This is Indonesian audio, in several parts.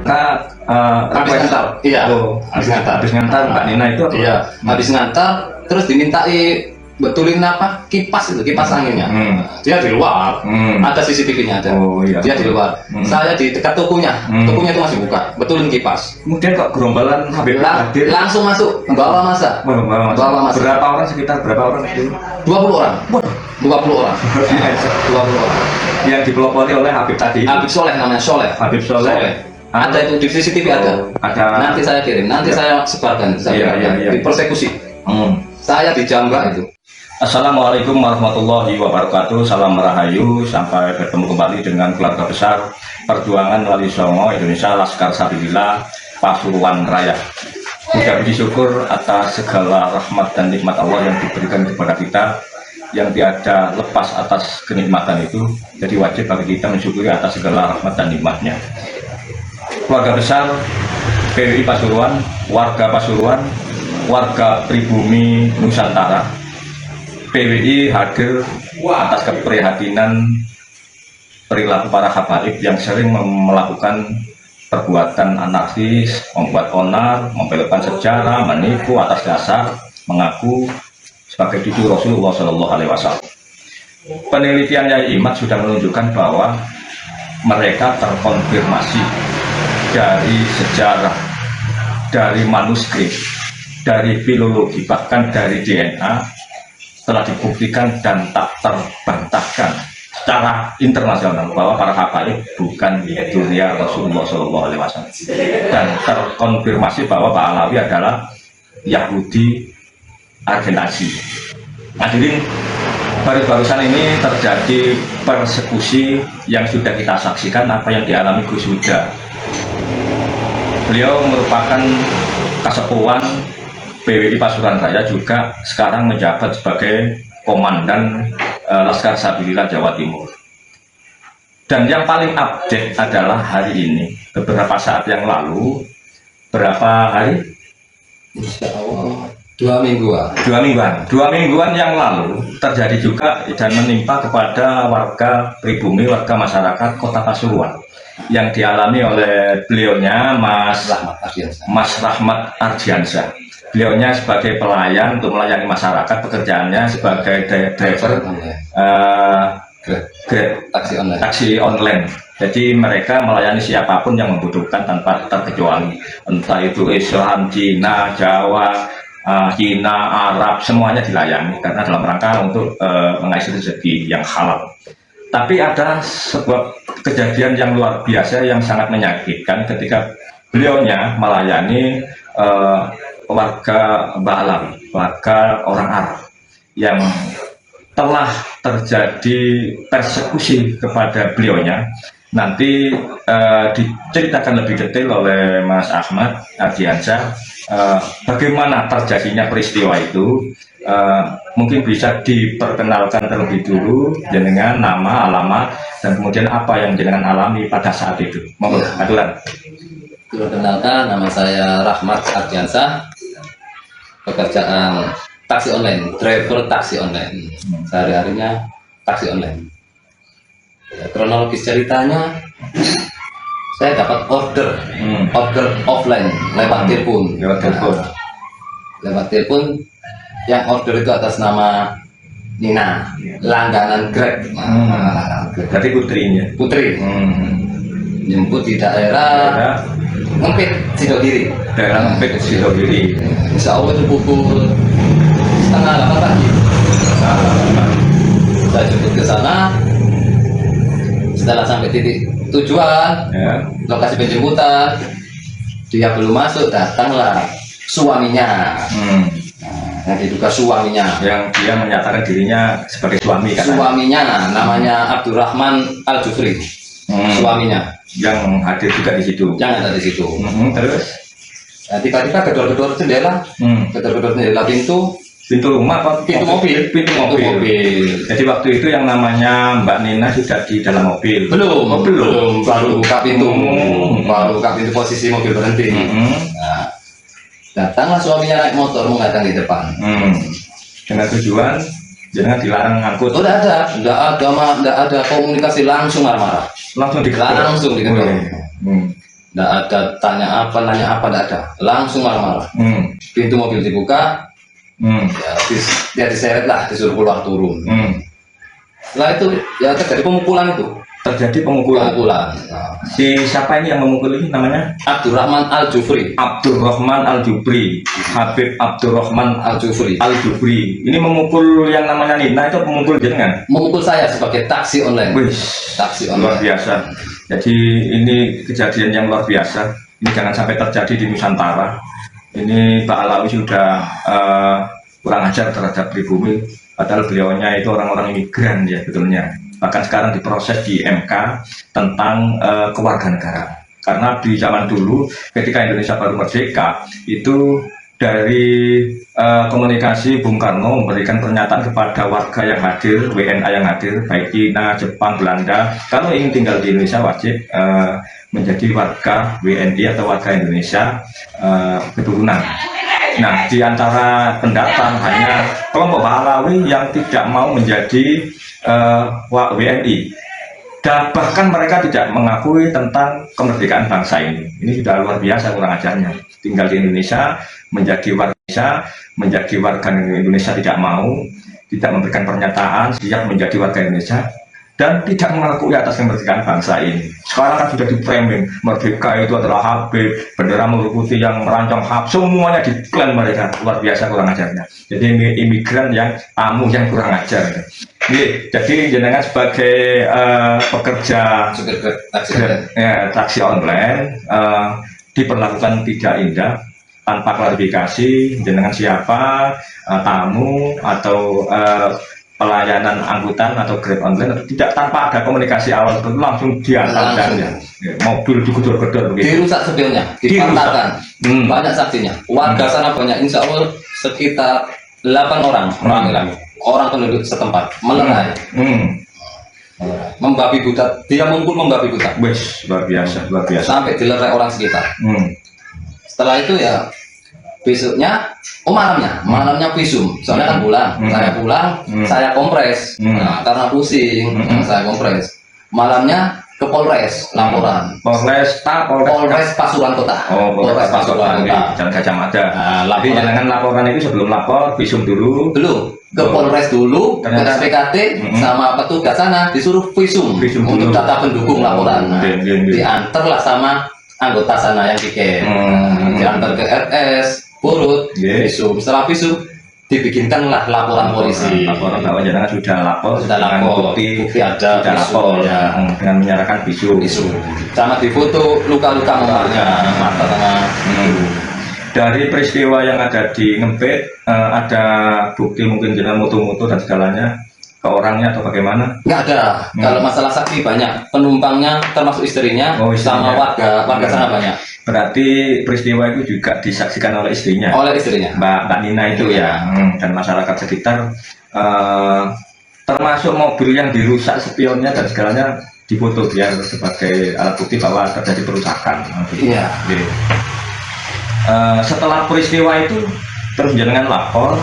Habis ngantar, iya. Habis ngantar Mbak Nina itu apa? Iya, habis ngantar terus dimintai betulin kipas anginnya. Dia di luar, ada CCTV-nya ada. Oh iya. Dia di luar. Saya di dekat tokonya itu masih buka, betulin kipas. Kemudian kok gerombolan Habib hadir? Langsung masuk, bawa masa. Bawa masa. Berapa orang, sekitar berapa orang itu? 20 orang. 20 orang. 20 orang. Yang dipelopori oleh Habib tadi. Habib Soleh namanya, Habib Soleh. Ada itu di CCTV ada. Nanti saya kirim, saya sebarkan. Dipersekusi. Saya dijambak itu. Assalamualaikum warahmatullahi wabarakatuh. Salam Rahayu. Sampai bertemu kembali dengan keluarga besar Perjuangan Wali Songo Indonesia Laskar Sabilillah Pasuruan Raya. Mudah puji syukur atas segala rahmat dan nikmat Allah yang diberikan kepada kita, yang tiada lepas atas kenikmatan itu. Jadi wajib bagi kita mensyukuri atas segala rahmat dan nikmatnya. Keluarga besar PWI Pasuruan, warga Pasuruan, warga pribumi Nusantara, PWI hadir atas keprihatinan perilaku para habaib yang sering melakukan perbuatan anarkis, membuat onar, membelokkan sejarah, menipu atas dasar mengaku sebagai cucu Rasulullah SAW. Penelitian Yai Imad sudah menunjukkan bahwa mereka terkonfirmasi dari sejarah, dari manuskrip, dari filologi, bahkan dari DNA, telah dibuktikan dan tak terbantahkan secara internasional bahwa para habaib bukan dzurriyyah Rasulullah SAW, dan terkonfirmasi bahwa Pak Alawi adalah Yahudi Argentasi. Hadirin, baru-barusan ini terjadi persekusi yang sudah kita saksikan apa yang dialami Gus Huda. Beliau merupakan kasepuan PWI Pasuruan Raya, juga sekarang menjabat sebagai Komandan Laskar Sabilillah Jawa Timur. Dan yang paling update adalah hari ini, beberapa saat yang lalu, berapa hari? Insya Allah 2 mingguan. 2 mingguan yang lalu terjadi juga dan menimpa kepada warga pribumi, warga masyarakat Kota Pasuruan, yang dialami oleh beliaunya Mas Rahmat Ardiansyah. Beliaunya sebagai pelayan untuk melayani masyarakat, pekerjaannya sebagai driver taksi online. Jadi mereka melayani siapapun yang membutuhkan tanpa terkecuali, entah itu Islam, Cina, Jawa, Cina, Arab, semuanya dilayani karena dalam rangka untuk mengais rezeki yang halal. Tapi ada sebuah kejadian yang luar biasa yang sangat menyakitkan ketika beliaunya melayani warga Ba'alawi, warga orang Arab, yang telah terjadi persekusi kepada beliaunya. Nanti diceritakan lebih detail oleh Mas Ahmad Ardiansyah bagaimana terjadinya peristiwa itu. Mungkin bisa diperkenalkan terlebih dulu dengan nama, alamat, dan kemudian apa yang jenengan alami pada saat itu. Mohon aturan. Perkenalkan, nama saya Rahmat Ardiansyah, pekerjaan taksi online, driver taksi online. Sehari-harinya taksi online. Kronologis ceritanya, saya dapat order offline lewat telepon. Lewat telepon, yang order itu atas nama Nina, langganan Grab. Berarti putrinya. Putri. Jemput di daerah Ngempit Sidogiri. Daerah Ngempit Sidogiri. Insya Allah itu pukul 7:30 pagi. Saya jemput ke sana. Setelah sampai titik tujuan, lokasi penjemputan, dia belum masuk, datanglah suaminya. Yang diduga suaminya, yang dia menyatakan dirinya sebagai suami kan? Suaminya namanya Abdurrahman Al-Jufri. Suaminya yang hadir juga di situ. Yang ada di situ. Terus tiba-tiba gedor-gedor jendela, gedor-gedor jendela pintu rumah apa? Pintu mobil. Jadi waktu itu yang namanya Mbak Nina sudah di dalam mobil. Belum. Baru buka pintu. Posisi mobil berhenti. Nah, datanglah suaminya naik motor menghadang di depan. Dengan tujuan jangan dilarang ngangkut. Oh, tidak ada komunikasi, langsung marah-marah. Langsung diketok. Nggak ada tanya apa, nggak ada. Langsung marah-marah. Pintu mobil dibuka, ya diseret lah, disuruh keluar turun. Setelah itu ya terjadi pemukulan itu. Terjadi pemukulan. Nah, Si siapa ini yang memukul ini namanya? Abdurrahman Al-Jufri. Abdurrahman Al-Jufri. Habib Abdurrahman Al-Jufri. Al-Jufri. Ini memukul yang namanya Nina itu pemukul jenengan? Memukul saya sebagai taksi online. Wih, Taksi luar online. biasa. Jadi ini kejadian yang luar biasa. Ini jangan sampai terjadi di Nusantara. Ini Pak Alawi sudah kurang ajar terhadap pribumi. Padahal beliaunya itu orang-orang imigran ya betulnya. Bahkan sekarang diproses di MK tentang kewarganegaraan. Karena di zaman dulu ketika Indonesia baru merdeka itu dari komunikasi Bung Karno memberikan pernyataan kepada warga yang hadir, WNA yang hadir, baik Cina, Jepang, Belanda, kalau ingin tinggal di Indonesia wajib menjadi warga WNI atau warga Indonesia keturunan. Nah, di antara pendatang hanya kelompok Pahlawi yang tidak mau menjadi WNI. Dan bahkan mereka tidak mengakui tentang kemerdekaan bangsa ini. Ini sudah luar biasa kurang ajarnya. Tinggal di Indonesia, menjadi warga Indonesia tidak mau, tidak memberikan pernyataan, siap menjadi warga Indonesia, dan tidak mengakui atas kemerdekaan bangsa ini. Sekarang kan sudah di-framing, merdeka itu adalah Habib, bendera merah putih yang merancang Habib, semuanya diklaim mereka. Luar biasa kurang ajarnya. Jadi imigran yang tamu yang kurang ajar. Jadi jenengan sebagai pekerja taksi online diperlakukan tidak indah, tanpa klarifikasi jenengan siapa, tamu atau pelayanan angkutan atau Grab online, atau tidak, tanpa ada komunikasi awal itu langsung diantar dan mobil digedor-gedor begitu. Dirusak sepilnya, dipatahkan. Banyak saksinya. Warga sana banyak, insya Allah sekitar 8 orang orang penduduk setempat melerai. Membabi buta, dia mengukul membabi buta. Wes, luar biasa, luar biasa. Sampai dilerai orang sekitar. Setelah itu ya besoknya, malamnya visum. Soalnya kan pulang, saya pulang, saya kompres. Nah, karena pusing, saya kompres. Malamnya ke Polres, laporan. Polres Pasuruan Kota. Oh, Polres Pasuruan Kota. Jalan Gajah Mada. Jadi jangan laporan itu sebelum lapor, visum dulu. Belum. Ke Polres dulu, ke SPKT, sama petugas sana disuruh visum untuk data pendukung laporan. Nah, diantarlah sama anggota sana yang piket. Diantar ke RS, Purut, visum. Setelah visum, dibikinkanlah laporan polisi. Laporan bahwa jenengan sudah lapor, bukti ada, sudah lapor ya, dengan menyerahkan visum. Sama difoto luka-luka memarnya, mata sama. Dari peristiwa yang ada di Ngempet, ada bukti mungkin jenengan mutu-mutu dan segalanya ke orangnya atau bagaimana? Nggak ada. Kalau masalah saksi banyak, penumpangnya termasuk istrinya, sama warga sana banyak. Berarti peristiwa itu juga disaksikan oleh istrinya. Oleh istrinya, Mbak Nina itu ya, dan masyarakat sekitar, termasuk mobil yang dirusak spionnya dan segalanya difoto biar sebagai alat bukti bahwa terjadi perusakan. Iya. Setelah peristiwa itu terus jenengan lapor,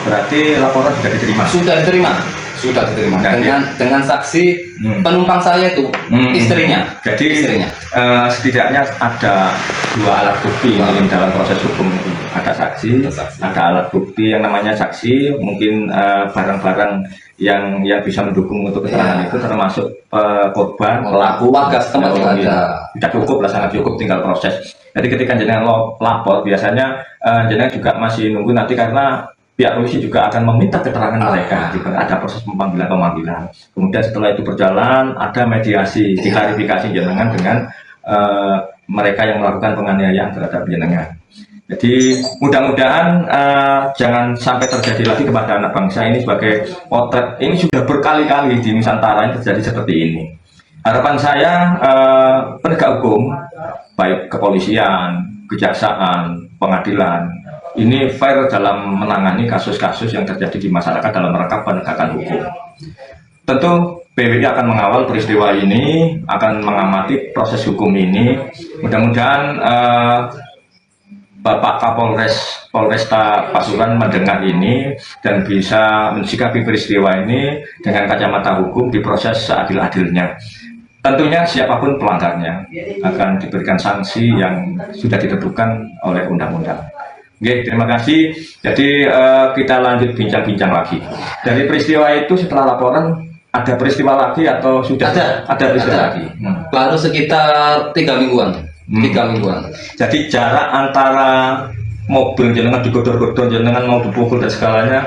berarti laporan sudah diterima. Sudah diterima dengan saksi penumpang saya itu istrinya. Jadi istrinya. Setidaknya ada 2 alat bukti mungkin dalam proses hukum itu. Ada saksi, ada alat bukti yang namanya saksi, mungkin barang-barang yang bisa mendukung untuk keterangan itu, termasuk korban, pelaku, warga setempat juga ada. Tidak cukup lah, sangat cukup, tinggal proses. Jadi ketika jenengan lapor, biasanya jenengan juga masih nunggu nanti karena pihak polisi juga akan meminta keterangan mereka. Ada proses pemanggilan. Kemudian setelah itu berjalan, ada mediasi, diklarifikasi jenengan dengan mereka yang melakukan penganiayaan terhadap jenengan. Jadi mudah-mudahan jangan sampai terjadi lagi kepada anak bangsa ini. Sebagai potret ini sudah berkali-kali di Nusantara yang terjadi seperti ini. Harapan saya penegak hukum, baik kepolisian, kejaksaan, pengadilan, ini fair dalam menangani kasus-kasus yang terjadi di masyarakat dalam rangka penegakan hukum. Tentu PWI akan mengawal peristiwa ini, akan mengamati proses hukum ini. Mudah-mudahan Bapak Polresta Pasuruan mendengar ini dan bisa mensikapi peristiwa ini dengan kacamata hukum, diproses seadil-adilnya. Tentunya siapapun pelanggarnya akan diberikan sanksi yang sudah ditentukan oleh undang-undang. Oke, terima kasih. Jadi kita lanjut bincang-bincang lagi. Dari peristiwa itu setelah laporan ada peristiwa lagi atau sudah ada peristiwa lagi? Baru sekitar 3 mingguan. 3 mingguan. Jadi jarak antara mobil jenengan digodor-godor, jenengan mau dipukul dan segalanya,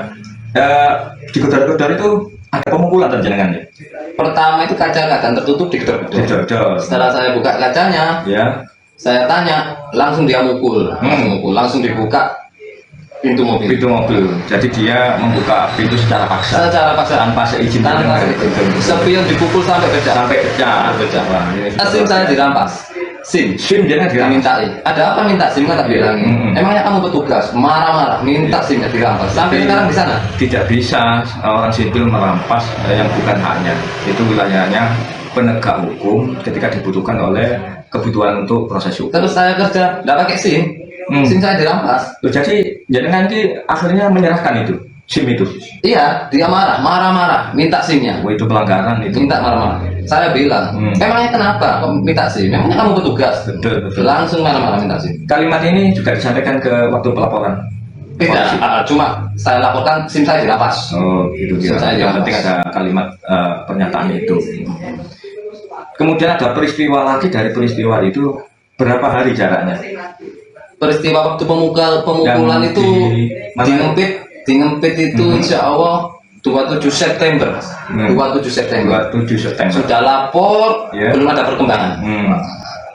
digodor-godor itu ada pemukulan dan jenengan ya? Pertama itu kaca keadaan tertutup digedor-gedor. Setelah saya buka kacanya, ya, saya tanya, langsung dia mukul, langsung dibuka pintu mobil. Jadi dia membuka pintu secara paksa. Tanpa seizin. Spion dipukul sampai pecah. SIM saya dirampas. SIM dia dimintai. Ada apa minta SIM kan tak bilangin. Emangnya kamu petugas marah-marah minta SIM dirampas. Sampai sekarang di sana tidak bisa orang sipil merampas yang bukan haknya. Itu wilayahnya penegak hukum ketika dibutuhkan oleh kebutuhan untuk proses hukum. Terus saya kerja tidak pakai SIM. SIM saya dirampas. Jadi nanti akhirnya menyerahkan itu SIM itu. Iya, dia marah-marah minta SIM-nya. Itu pelanggaran itu. Minta marah-marah. Saya bilang, emangnya kenapa kok minta SIM? Memangnya kamu petugas? Betul. Langsung marah-marah minta SIM. Kalimat ini juga disampaikan ke waktu pelaporan. Tidak, cuma saya laporkan SIM saya dirampas. Oh, gitu. Yang penting ada kalimat pernyataan itu. Kemudian ada peristiwa lagi dari peristiwa itu, berapa hari jaraknya? Peristiwa waktu pemukulan itu di ngempit itu insya Allah 27 September. 27 September. Sudah lapor, belum ada perkembangan.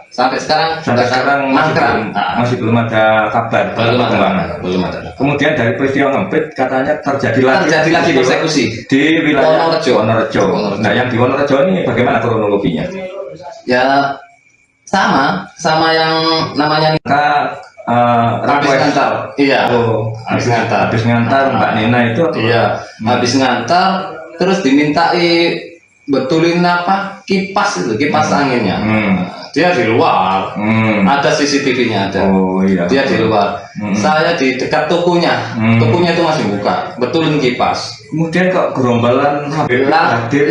Sampai sekarang masih belum ada kabar. Belum ada. Kemudian dari peristiwa ngempit katanya terjadi lagi persekusi di wilayah Wonorejo. Nah, yang di Wonorejo ini bagaimana kronologinya? Ya sama yang namanya habis ngantar. Iya. Habis ngantar Mbak Nina itu apa? Iya. Habis ngantar terus dimintai betulin kipas anginnya. Dia di luar. Ada CCTV-nya ada. Oh iya. Dia di luar. Saya di dekat tokonya. Tokonya itu masih buka. Betulin kipas. Kemudian kok gerombolan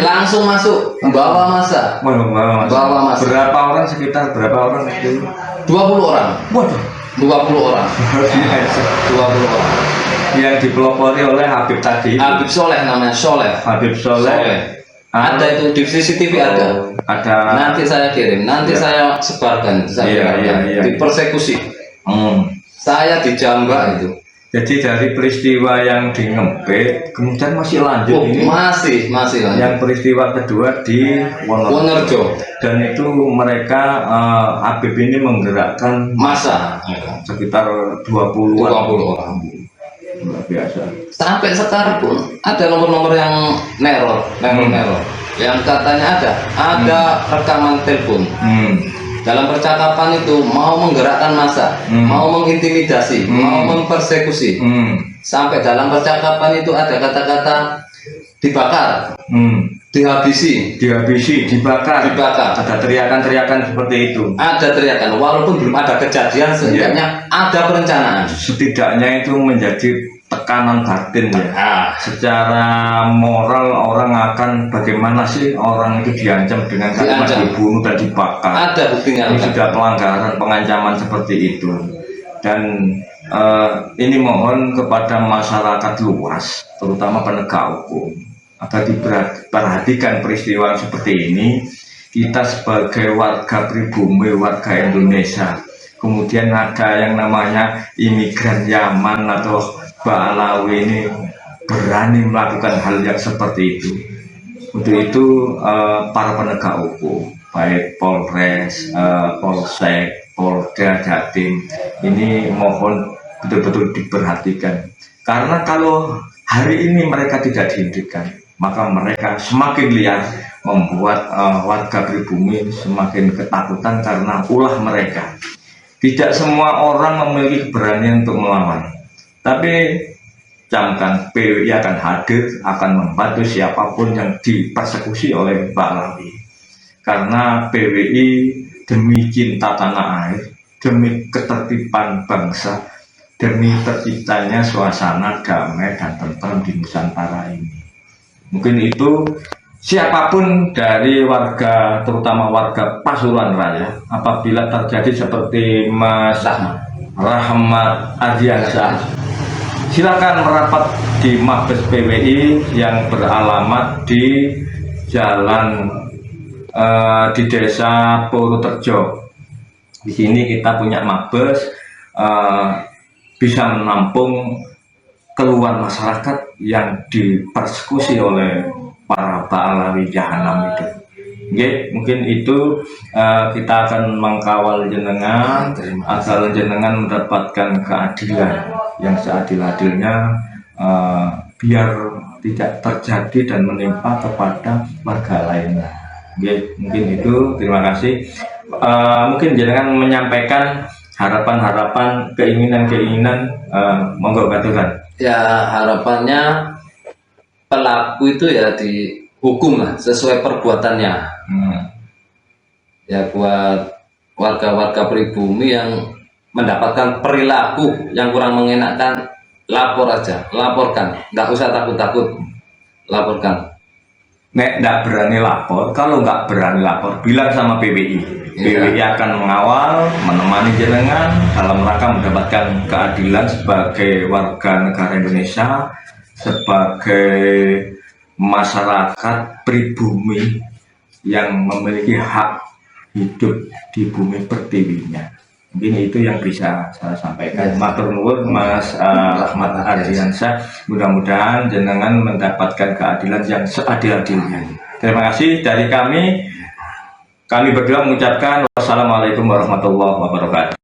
langsung masuk membawa massa. Bawa massa. Sekitar berapa orang itu? 20 orang. Waduh. 20 orang. 20 orang. Yang dipelopori oleh Habib tadi. Habib Soleh namanya, Habib Soleh. Ada itu di CCTV ada. Nanti saya kirim, saya sebarkan. Di persekusi. Saya dijambak itu. Jadi dari peristiwa yang di Ngempit, kemudian masih lanjut ini. Masih lanjut. Yang peristiwa kedua di Wonorejo. Dan itu mereka Habib ini menggerakkan massa sekitar 20 orang. Luar biasa. Sampai sekarang pun ada nomor-nomor yang neror. Yang katanya ada rekaman telepon. Dalam percakapan itu mau menggerakkan massa, mau mengintimidasi, mau mempersekusi. Sampai dalam percakapan itu ada kata-kata dibakar, dihabisi, dibakar. Ada teriakan-teriakan seperti itu. Ada teriakan, walaupun belum ada kejadian, setidaknya ada perencanaan. Setidaknya itu menjadi tekanan batin ya. Secara moral orang akan bagaimana sih orang itu diancam dengan kalimat dibunuh dan dibakar. Ada buktinya. Ini sudah pelanggaran pengancaman seperti itu. Dan ini mohon kepada masyarakat luas, terutama penegak hukum, agar diperhatikan peristiwa seperti ini. Kita sebagai warga pribumi, warga Indonesia, kemudian ada yang namanya imigran Yaman atau Balawi ini berani melakukan hal yang seperti itu. Untuk itu para penegak hukum, baik Polres, Polsek, Polda, Jatim, ini mohon betul-betul diperhatikan. Karena kalau hari ini mereka tidak dihentikan, maka mereka semakin liar, membuat warga pribumi semakin ketakutan karena ulah mereka. Tidak semua orang memiliki keberanian untuk melawan. Tapi camkan, PWI akan hadir, akan membantu siapapun yang dipersekusi oleh Balawi. Karena PWI demi cinta tanah air, demi ketertiban bangsa, demi terciptanya suasana damai dan tentram di Nusantara ini. Mungkin itu siapapun dari warga, terutama warga Pasuruan Raya, apabila terjadi seperti Mas Rahmat Ardiansyah, silakan merapat di Mabes PWI yang beralamat di Jalan di Desa Purworejo. Di sini kita punya Mabes, bisa menampung keluhan masyarakat yang dipersekusi oleh para ba'alawi jahanam itu. Oke, mungkin itu kita akan mengkawal jenengan agar jenengan mendapatkan keadilan yang seadil-adilnya, biar tidak terjadi dan menimpa kepada warga lainnya. Oke, mungkin itu. Terima kasih. Mungkin jenengan menyampaikan harapan-harapan, keinginan-keinginan, monggo katuran. Ya, harapannya pelaku itu ya dihukum lah sesuai perbuatannya. Ya, buat warga-warga pribumi yang mendapatkan perilaku yang kurang mengenakan, lapor aja, laporkan, nggak usah takut-takut, laporkan. Nek nggak berani lapor, kalau nggak berani lapor, bilang sama PWI. PWI akan mengawal, menemani jenengan dalam rangka mendapatkan keadilan sebagai warga negara Indonesia, sebagai masyarakat pribumi yang memiliki hak hidup di bumi pertiwinya. Mungkin itu yang bisa saya sampaikan. Matur nuwun Mas Rahmat Ardiansyah. Mudah-mudahan jenengan mendapatkan keadilan yang seadil-adilnya. Terima kasih dari kami. Kami berdua mengucapkan wassalamualaikum warahmatullahi wabarakatuh.